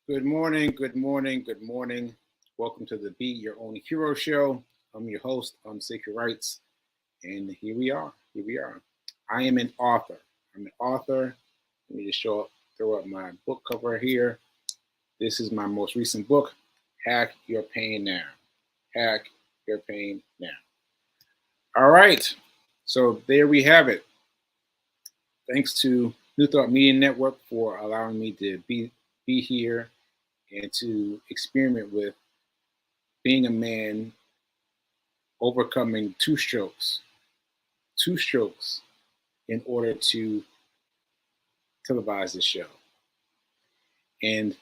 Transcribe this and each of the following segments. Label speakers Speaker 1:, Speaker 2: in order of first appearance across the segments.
Speaker 1: Good morning, good morning, good morning. Welcome to the Be Your Own Hero Show. I'm your host, Sacred Rights, and here we are. Here we are. I am an author. I'm an author. Let me just throw up my book cover here. This is my most recent book, Hack Your Pain Now. Hack Your Pain Now. All right. So there we have it. Thanks to New Thought Media Network for allowing me to be here and to experiment with being a man overcoming two strokes in order to televise the show. And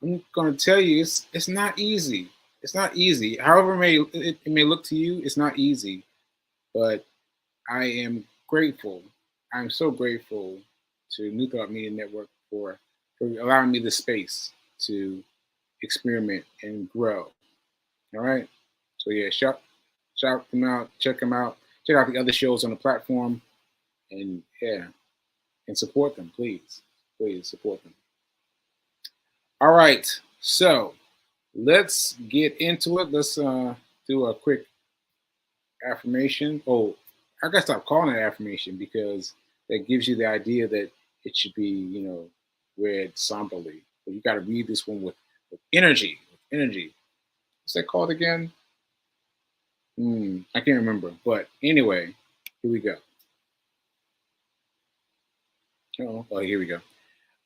Speaker 1: I'm going to tell you, it's not easy. It's not easy. However, it may look to you, it's not easy. But I am grateful. I'm so grateful to New Thought Media Network for allowing me the space to experiment and grow. All right. So yeah, shout them out, check out the other shows on the platform, and yeah, and support them, please. Please support them. All right. So let's get into it. Let's do a quick affirmation. Oh, I gotta stop calling it affirmation because that gives you the idea that it should be, read somberly. But you got to read this one with energy. With energy. What's that called again? I can't remember. But anyway, here we go. Oh, here we go.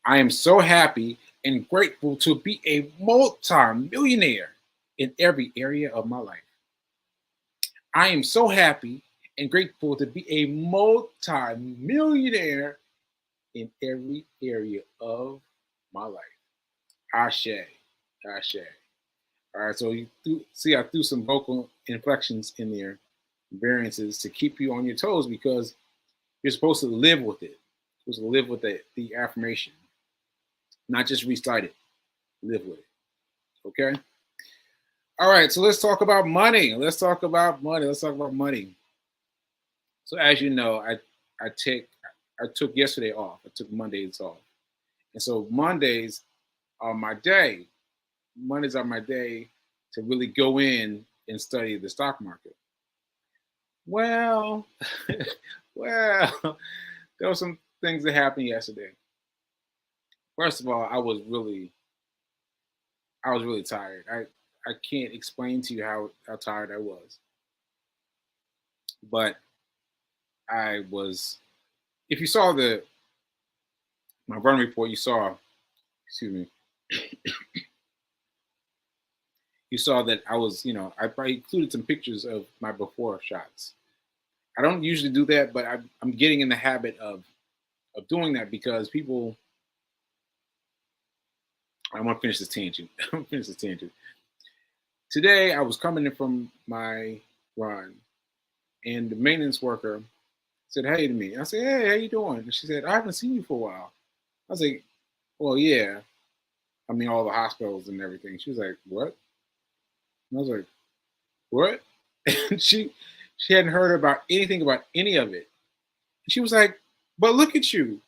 Speaker 1: I am so happy and grateful to be a multi-millionaire in every area of my life. I am so happy and grateful to be a multi-millionaire in every area of my life. Ashe. Ashe. All right, so see, I threw some vocal inflections in there, variances to keep you on your toes because you're supposed to live with it. You're supposed to live with the affirmation, not just recite it. Live with it. Okay. All right, so let's talk about money. Let's talk about money. So as you know, I took yesterday off. I took Mondays off, and so Mondays are my day. Mondays are my day to really go in and study the stock market. Well, well, there were some things that happened yesterday. First of all, I was really tired. I can't explain to you how tired I was, but I was. If you saw my run report, you saw, excuse me, you saw that I was, I included some pictures of my before shots. I don't usually do that, but I'm getting in the habit of doing that because people. I want to finish this tangent. I want to finish this tangent. Today, I was coming in from my run, and the maintenance worker said, "Hey" to me. And I said, "Hey, how you doing?" And she said, "I haven't seen you for a while." I was like, "Well, yeah. I mean, all the hospitals and everything." She was like, "What?" And I was like, "What?" And she hadn't heard about anything about any of it. And she was like, "But look at you.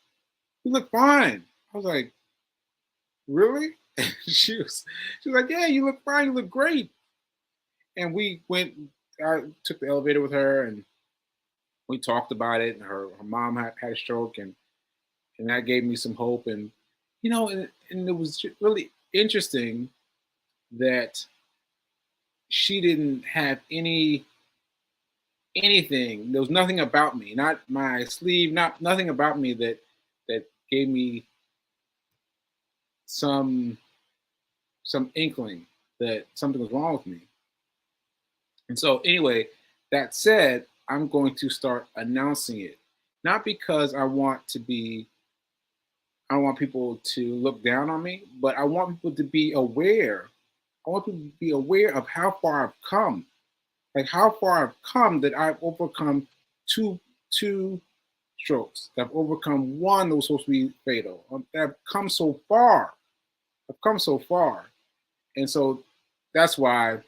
Speaker 1: You look fine." I was like, "Really?" She was like, "Yeah, you look fine. You look great." And we went. I took the elevator with her, and we talked about it. And her mom had a stroke, and that gave me some hope. And and it was really interesting that she didn't have anything. There was nothing about me, not my sleeve, not nothing about me that gave me some some inkling that something was wrong with me. And so anyway, that said, I'm going to start announcing it. Not because I don't want people to look down on me, but I want people to be aware. I want people to be aware of how far I've come. Like how far I've come that I've overcome two strokes. I've overcome one that was supposed to be fatal. I've come so far. I've come so far. And so that's why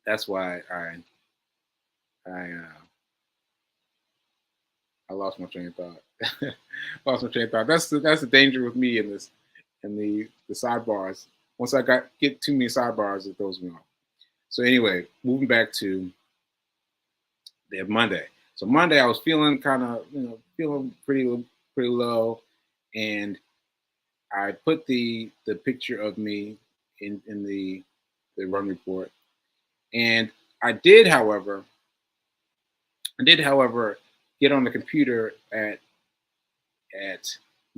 Speaker 1: that's why I lost my train of thought. Lost my train of thought. That's the danger with me in this and the sidebars. Once I get too many sidebars, it throws me off. So anyway, moving back to the Monday. So Monday, I was feeling kind of, feeling pretty low, and I put the picture of me in the run report, and I did, however, get on the computer at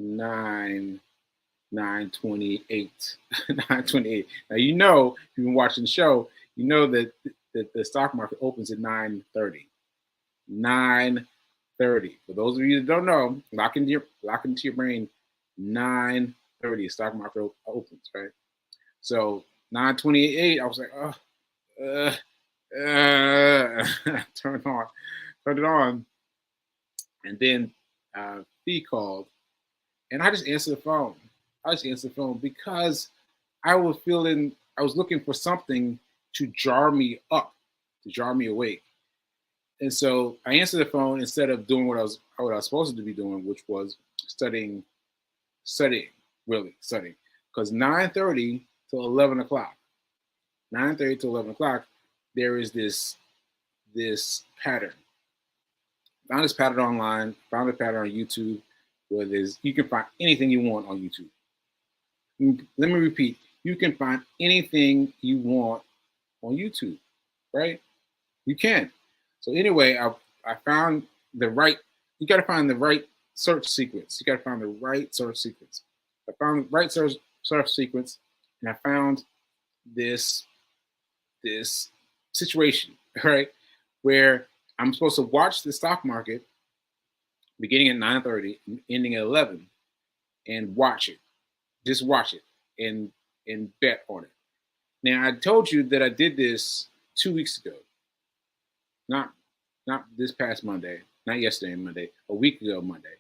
Speaker 1: 9:28. 9:28. Now if you've been watching the show, you know that the stock market opens at 9:30. 9:30. For those of you that don't know, lock into your brain. 9:30. Stock market opens, right? So 9:28. I was like, oh, turned it on, and then Fee called, and I just answered the phone. Because I was looking for something to jar me up, to jar me awake. And so I answered the phone instead of doing what I was supposed to be doing, which was studying, really studying. Because 9:30 till 11 o'clock, 9:30 to 11 o'clock, there is this pattern. Found this pattern online, found a pattern on YouTube, where you can find anything you want on YouTube. Let me repeat, you can find anything you want on YouTube, right? You can. So anyway, I found you got to find the right search sequence. I found the right search sequence, and I found this situation, right, where I'm supposed to watch the stock market beginning at 9:30 and ending at 11, and watch it. Just watch it and bet on it. Now, I told you that I did this 2 weeks ago. Not this past Monday, not yesterday Monday, a week ago Monday.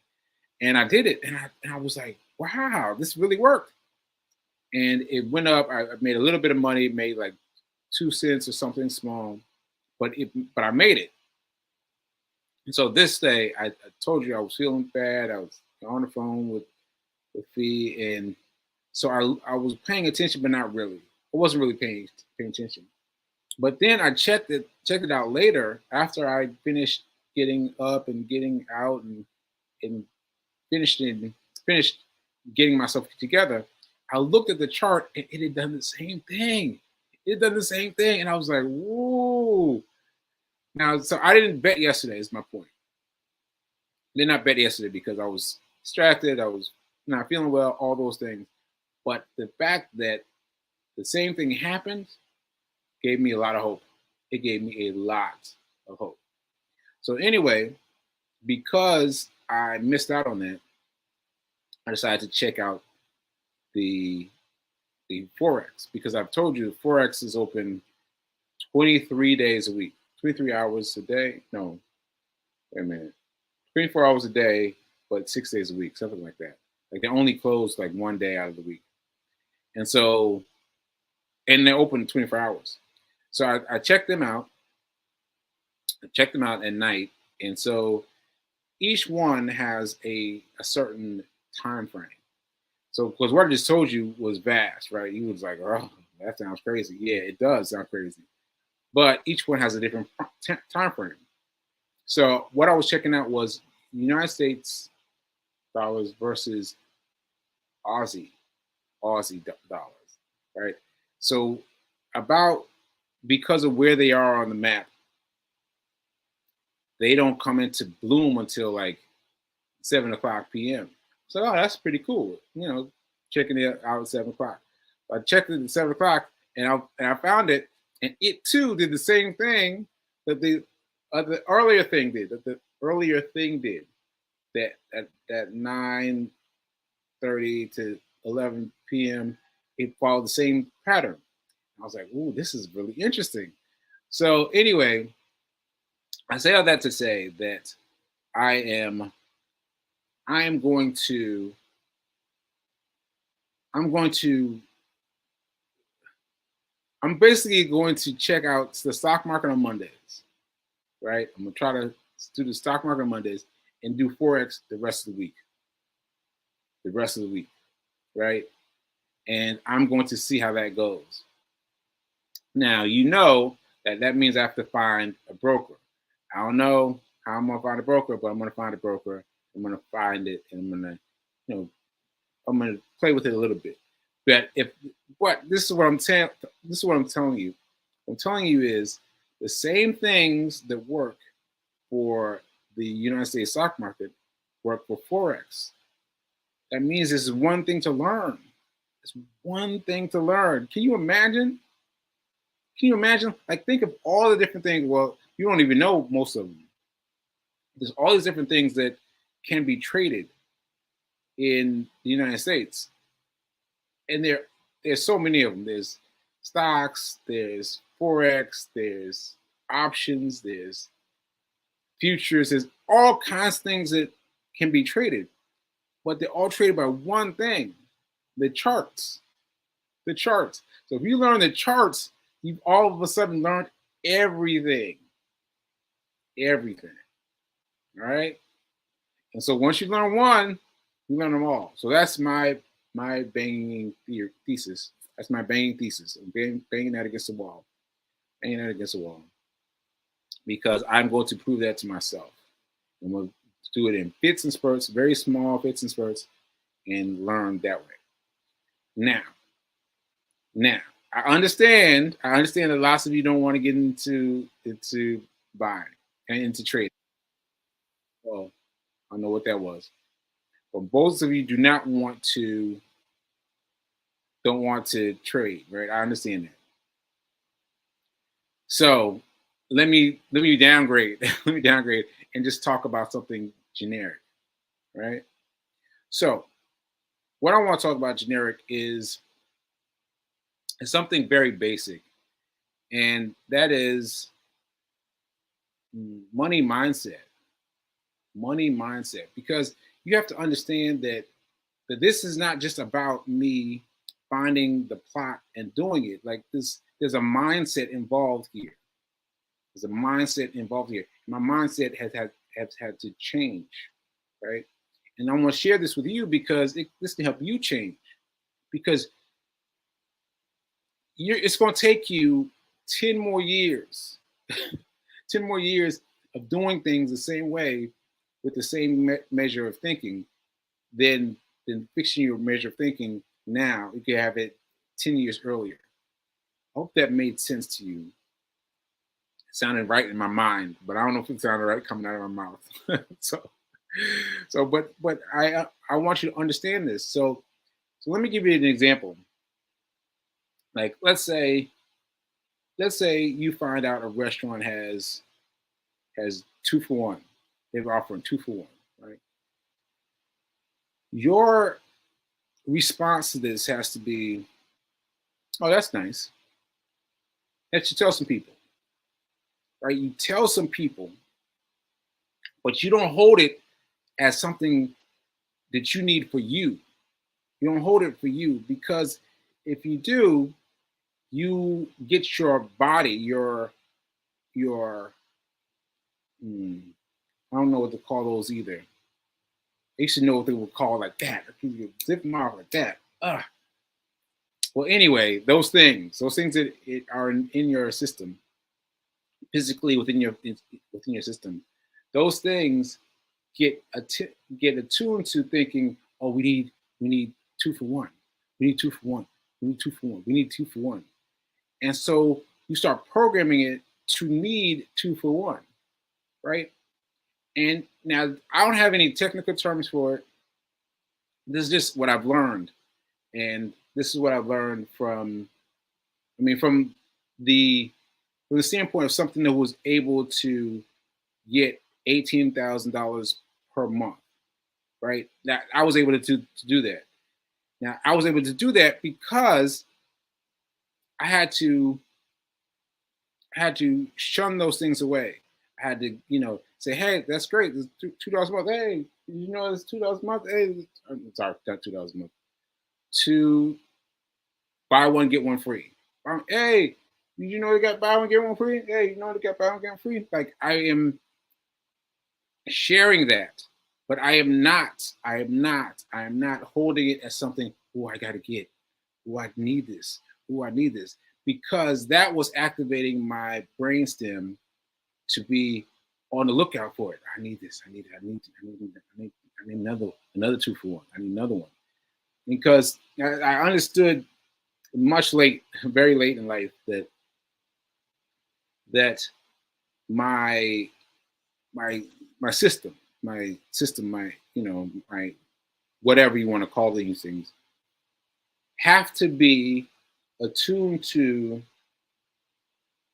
Speaker 1: And I did it, and I was like, wow, this really worked. And it went up. I made a little bit of money, made like 2 cents or something small, but I made it. And so this day, I told you I was feeling bad. I was on the phone with Fee, and so I was paying attention, but not really. I wasn't really paying attention. But then I checked it out later after I finished getting up and getting out and finished getting myself together. I looked at the chart, and it had done the same thing. And I was like, whoa. Now, so I didn't bet yesterday, is my point. I did not bet yesterday because I was distracted. I was not feeling well, all those things. But the fact that the same thing happened gave me a lot of hope. It gave me a lot of hope. So anyway, because I missed out on that, I decided to check out the Forex, because I've told you Forex is open 23 days a week, 23 hours a day. No, wait a minute, 24 hours a day, but 6 days a week, something like that. Like they only close like one day out of the week, and they're open 24 hours. So I checked them out. I checked them out at night, and so each one has a certain time frame. So, because what I just told you was vast, right? You was like, oh, that sounds crazy. Yeah, it does sound crazy. But each one has a different time frame. So what I was checking out was United States dollars versus Aussie dollars, right? So because of where they are on the map, they don't come into bloom until like 7 o'clock p.m. So, oh, that's pretty cool. Checking it out at 7 o'clock. I checked it at 7 o'clock, and I found it, and it too did the same thing that the earlier thing did. That at 9:30 to 11 p.m. it followed the same pattern. I was like, ooh, this is really interesting. So anyway, I say all that to say that I'm basically going to check out the stock market on Mondays, right? I'm gonna try to do the stock market on Mondays and do Forex the rest of the week. Right? and I'm going to see how that goes. Now, you know that means I have to find a broker. I don't know how I'm gonna find a broker, but I'm gonna find a broker. I'm gonna find it, and you know, I'm gonna play with it a little bit. But this is what I'm telling. This is what I'm telling you. What I'm telling you is the same things that work for the United States stock market work for forex. That means this is one thing to learn. It's one thing to learn. Can you imagine? Can you imagine? Like, think of all the different things. Well, you don't even know most of them. There's all these different things that can be traded in the United States, and there's so many of them. There's stocks, there's forex, there's options, there's futures, there's all kinds of things that can be traded, but they're all traded by one thing: the charts. The charts. So if you learn the charts, you've all of a sudden learned everything. Everything. All right. And so once you learn one, you learn them all. So that's my banging thesis. That's my banging thesis. I'm banging that against the wall. Banging that against the wall. Because I'm going to prove that to myself. I'm going to do it in fits and spurts, very small fits and spurts, and learn that way. Now, I understand that lots of you don't want to get into buying and into trading. Well, I know what that was. But most of you don't want to trade, right? I understand that. So let me downgrade. Let me downgrade and just talk about something generic, right? So what I want to talk about generic is something very basic, and that is money mindset. Money mindset, because you have to understand that this is not just about me finding the plot and doing it. Like this, there's a mindset involved here. There's a mindset involved here. My mindset has had to change, right? And I want to share this with you because this can help you change. Because it's going to take you 10 more years, 10 more years of doing things the same way with the same measure of thinking than fixing your measure of thinking now. You could have it 10 years earlier. I hope that made sense to you. It sounded right in my mind, but I don't know if it sounded right coming out of my mouth. But I want you to understand this. So let me give you an example. Like, let's say you find out a restaurant has 2 for 1. They're offering 2 for 1, right? Your response to this has to be, oh, that's nice. That you tell some people, right? You tell some people, but you don't hold it as something that you need for you. You don't hold it for you, because if you do, you get your body, your I don't know what to call those either. They should know what they would call like that. You zip them off like that. Well, anyway, those things that are in your system, physically within your system, those things get attuned to thinking, oh, we need 2 for 1. We need 2 for 1. We need 2 for 1. We need 2 for 1. And so you start programming it to need 2 for 1, right? And now I don't have any technical terms for it. This is just what I've learned. And this is what I've learned from the standpoint of something that was able to get $18,000 per month, right? That I was able to do that. Now I was able to do that because I had to shun those things away. I had to, say, hey, that's great. It's $2 a month. Hey, it's $2 a month. Hey, I'm sorry, not $2 a month. To buy one get one free. Hey, you know they got buy one get one free? Hey, you know they got buy one get one free? Like, I am sharing that, but I am not holding it as something, oh, I gotta get. Oh, I need this. Oh, I need this. Because that was activating my brainstem to be on the lookout for it. I need this. I need it. I need another 2 for 1. I need another one. Because I understood very late in life that my my system, my my whatever you want to call these things, have to be attuned to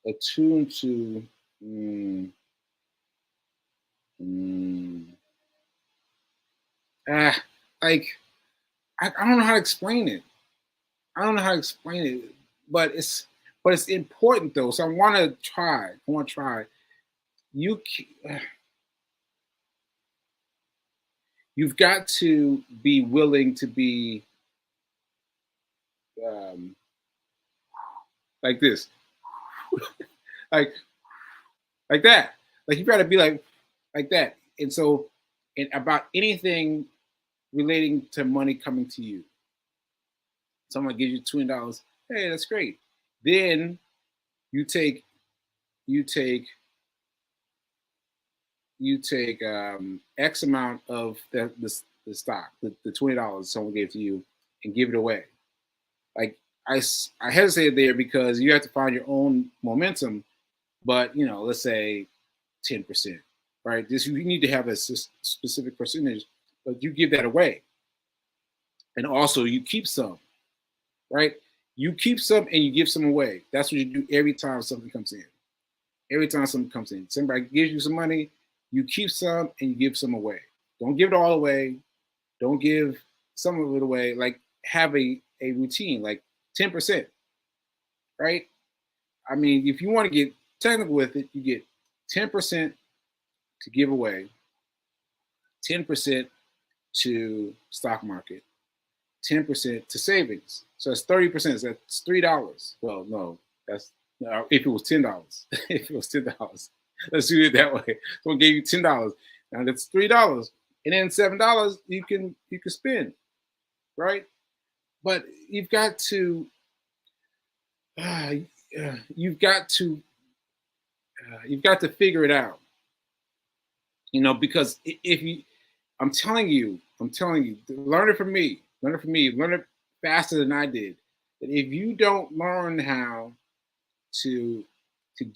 Speaker 1: attuned to mm, mm, ah, like I don't know how to explain it. I don't know how to explain it, but it's important though. So I want to try. I want to try. You you've got to be willing to be um, like this, like like that. Like you got to be like that. And so, about anything relating to money coming to you, someone gives you $20. Hey, that's great. Then you take you take X amount of the stock, the $20 someone gave to you, and give it away. Like I hesitated there because you have to find your own momentum. But let's say 10%, right? This you need to have a specific percentage, but you give that away, and also you keep some, right? You keep some and you give some away. That's what you do every time something comes in. Every time something comes in, somebody gives you some money, you keep some and you give some away. Don't give it all away. Don't give some of it away. Like have a routine, like 10%, right? I mean, if you want to get technical with it, you get 10% to give away, 10% to stock market, 10% to savings. So that's 30%. So that's $3. Well, no, that's if it was $10. If it was $10, let's do it that way. So I gave you $10. Now that's $3, and then $7 you can spend, right? But uh, you've got to you've got to figure it out, because if you, I'm telling you, learn it from me, learn it faster than I did. That if you don't learn how to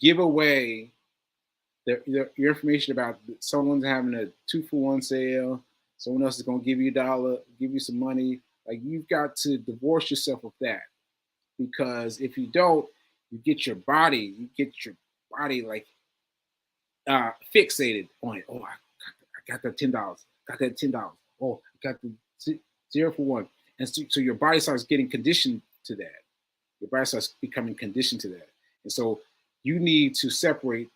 Speaker 1: give away your information about someone's having a 2 for 1 sale, someone else is going to give you $1, give you some money, like you've got to divorce yourself of that, because if you don't, you get your body like fixated on it. Oh, I got that $10. Got that $10. Oh, I got the 0 for 1, and so your body starts getting conditioned to that. Your body starts becoming conditioned to that, and so you need to separate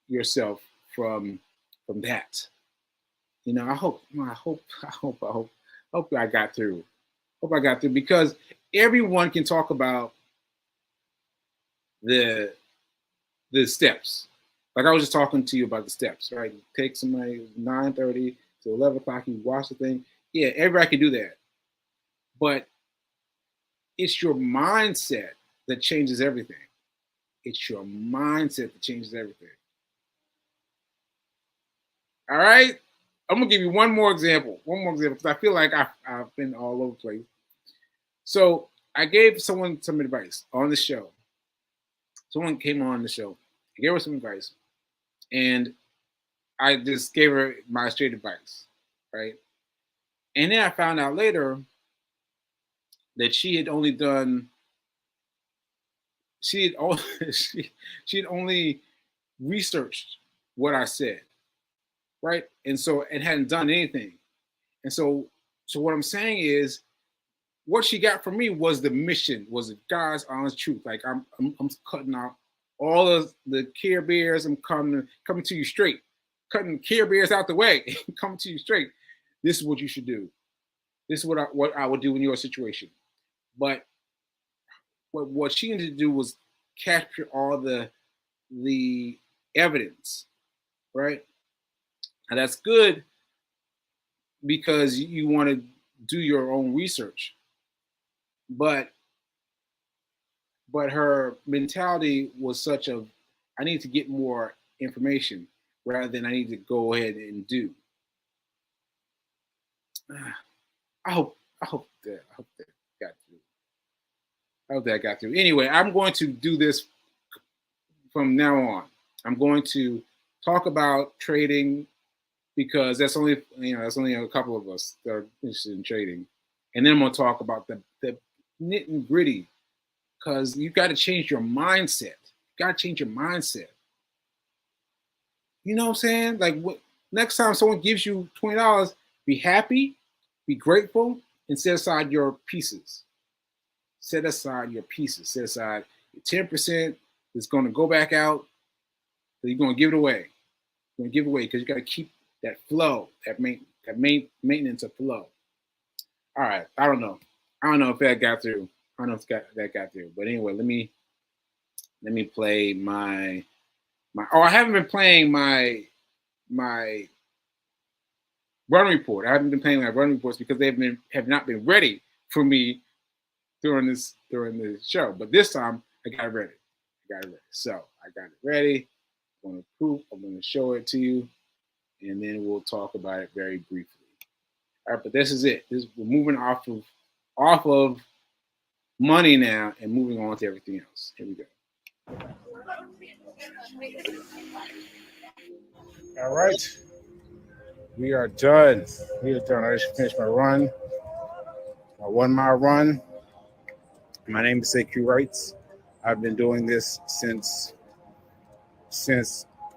Speaker 1: yourself from that. I hope I got through. Hope I got through, because everyone can talk about the steps. Like I was just talking to you about the steps, right? You take somebody 9:30 to 11 o'clock, you watch the thing. Yeah, everybody can do that. But it's your mindset that changes everything. It's your mindset that changes everything. All right? I'm gonna give you one more example. One more example, because I feel like I've been all over the place. So I gave someone some advice on the show. Someone came on the show. I gave her some advice. And I just gave her my straight advice, right? And then I found out later that she had only done she had only she had only researched what I said, right? And so it hadn't done anything. And so what I'm saying is, what she got from me was the mission, was the God's honest truth. Like I'm cutting out all of the Care Bears. I'm coming to you straight, cutting Care Bears out the way, coming to you straight. This is what you should do. This is what I would do in your situation. But what she needed to do was capture all the evidence, right? And that's good because you want to do your own research. but her mentality was such of, I need to get more information rather than I need to go ahead and do. I hope that got through. I hope that got through. Anyway, I'm going to do this from now on. I'm going to talk about trading because that's only a couple of us that are interested in trading, and then I'm going to talk about the nit and gritty because you got to change your mindset. You got to change your mindset. You know what I'm saying? Like, next time someone gives you $20, be happy, be grateful, and set aside your pieces. Set aside your pieces. Set aside your 10% that's going to go back out. So you're going to give it away. You're going to give it away because you got to keep that flow, that maintenance of flow. All right. I don't know if that got through. I don't know if that got through. But anyway, let me play my. Oh, I haven't been playing my run report. I haven't been playing my run reports because they have not been ready for me during the show. But this time I got it ready. So I got it ready. I'm going to show it to you, and then we'll talk about it very briefly. All right, but this is it. We're moving off of money now and moving on to everything else. Here we go. All right. We are done. I just finished my run, my 1 mile run. My name is CQ Wrights. I've been doing this since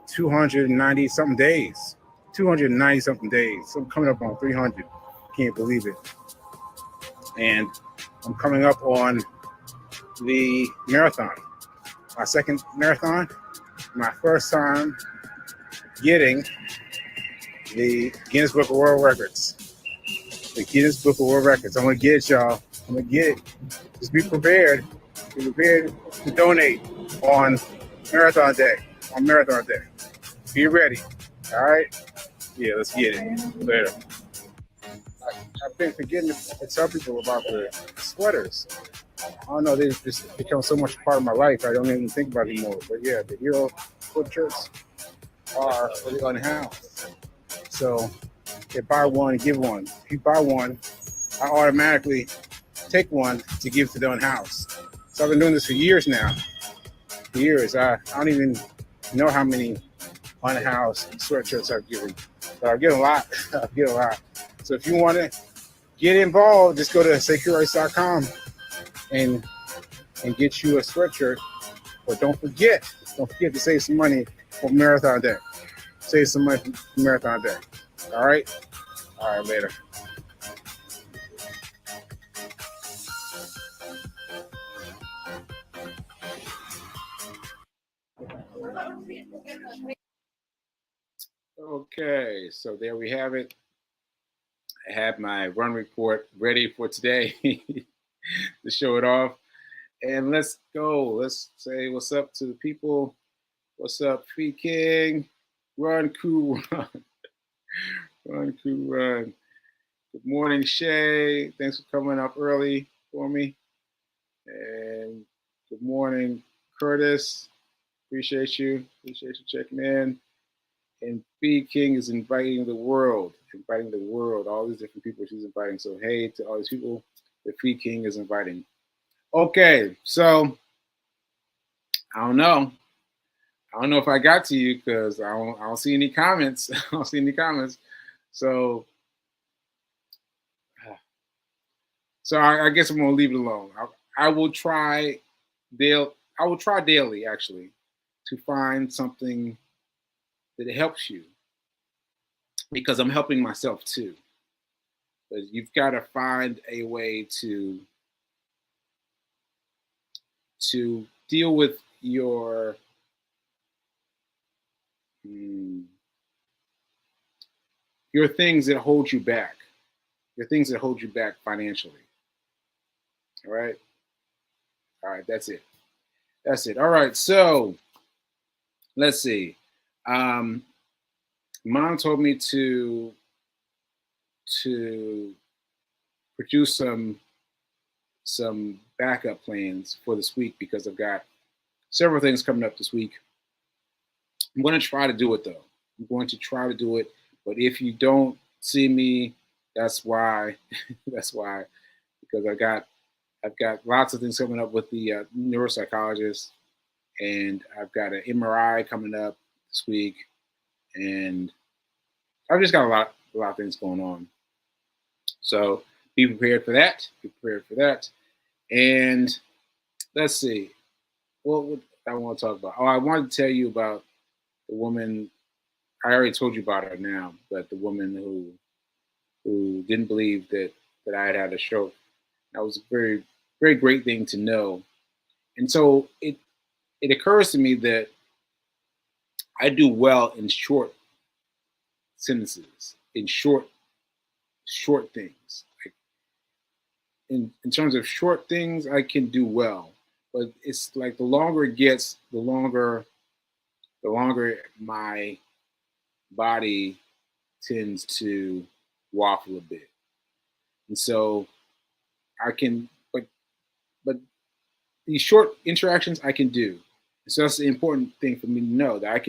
Speaker 1: 290 something days. 290 something days. So I'm coming up on 300. Can't believe it. And I'm coming up on the marathon. My second marathon. My first time getting the Guinness Book of World Records. The Guinness Book of World Records. I'm going to get it, y'all. I'm going to get it. Just be prepared. Be prepared to donate on Marathon Day. Be ready. All right? Yeah, let's get it. Later. I've been forgetting to tell people about the sweaters. I don't know, they've just become so much part of my life, I don't even think about it anymore. But yeah, the Hero Foot shirts are for the unhoused. So they buy one, give one. If you buy one, I automatically take one to give to the unhoused. So I've been doing this for years now. For years. I don't even know how many unhoused sweatshirts I've given. But I get a lot. So if you want to get involved, just go to securities.com and get you a sweatshirt. But don't forget to save some money for Marathon Day. Save some money for Marathon Day. All right, later. Okay, so there we have it. I have my run report ready for today to show it off. And let's go. Let's say what's up to the people. What's up, Free King? Run, crew, run. Run, crew, run. Good morning, Shay. Thanks for coming up early for me. And good morning, Curtis. Appreciate you. Appreciate you checking in. And Free King is inviting the world. All these different people she's inviting. So hey to all these people that Free King is inviting. Okay, so I don't know if I got to you because I don't see any comments. So I guess I'm gonna leave it alone. I will try daily actually to find something that helps you because I'm helping myself too. But you've got to find a way to deal with your things that hold you back. Your things that hold you back financially. All right, that's it. All right, so let's see. Mom told me to produce some some backup plans for this week because I've got several things coming up this week. I'm going to try to do it though. I'm going to try to do it. But if you don't see me, that's why. That's why, because I've got lots of things coming up with the neuropsychologist, and I've got an MRI coming up this week, and I've just got a lot of things going on. So be prepared for that. Be prepared for that. And let's see. What would I want to talk about? Oh, I wanted to tell you about the woman. I already told you about her now, but the woman who didn't believe that I had a stroke. That was a very great thing to know. And so it occurs to me that I do well in short sentences, in short things. Like in terms of short things, I can do well. But it's like the longer it gets, the longer my body tends to waffle a bit. And so I can, but these short interactions I can do. So that's the important thing for me to know that I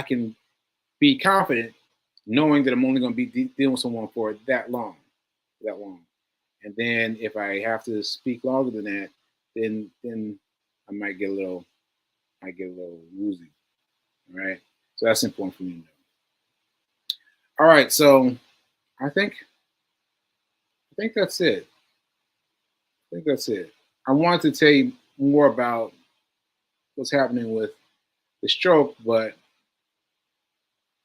Speaker 1: can be confident knowing that I'm only going to be dealing with someone for that long. And then if I have to speak longer than that, then I might get a little woozy. All right. So that's important for me to know. All right. So I think that's it. I think that's it. I wanted to tell you more about what's happening with the stroke, but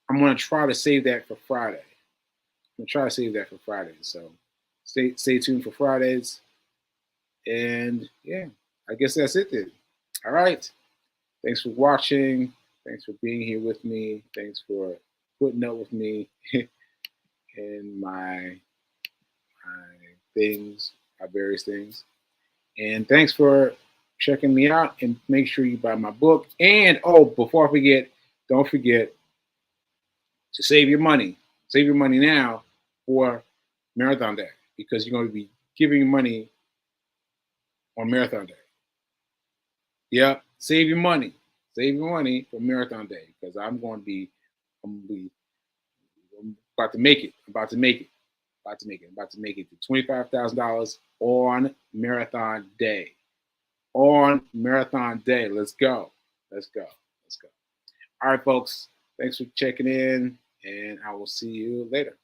Speaker 1: I'm going to try to save that for Friday. I'm going to try to save that for Friday. So stay tuned for Fridays. And yeah, I guess that's it then. All right. Thanks for watching. Thanks for being here with me. Thanks for putting up with me and my things, my various things. And thanks for checking me out, and make sure you buy my book. And oh, before I forget, don't forget to save your money. Save your money now for Marathon Day, because you're going to be giving money on Marathon Day. Yep, save your money. Save your money for Marathon Day, because I'm about to make it. I'm about to make it. I'm about to make it to $25,000 on Marathon Day. On Marathon Day. Let's go. Let's go. Let's go. All right, folks. Thanks for checking in, and I will see you later.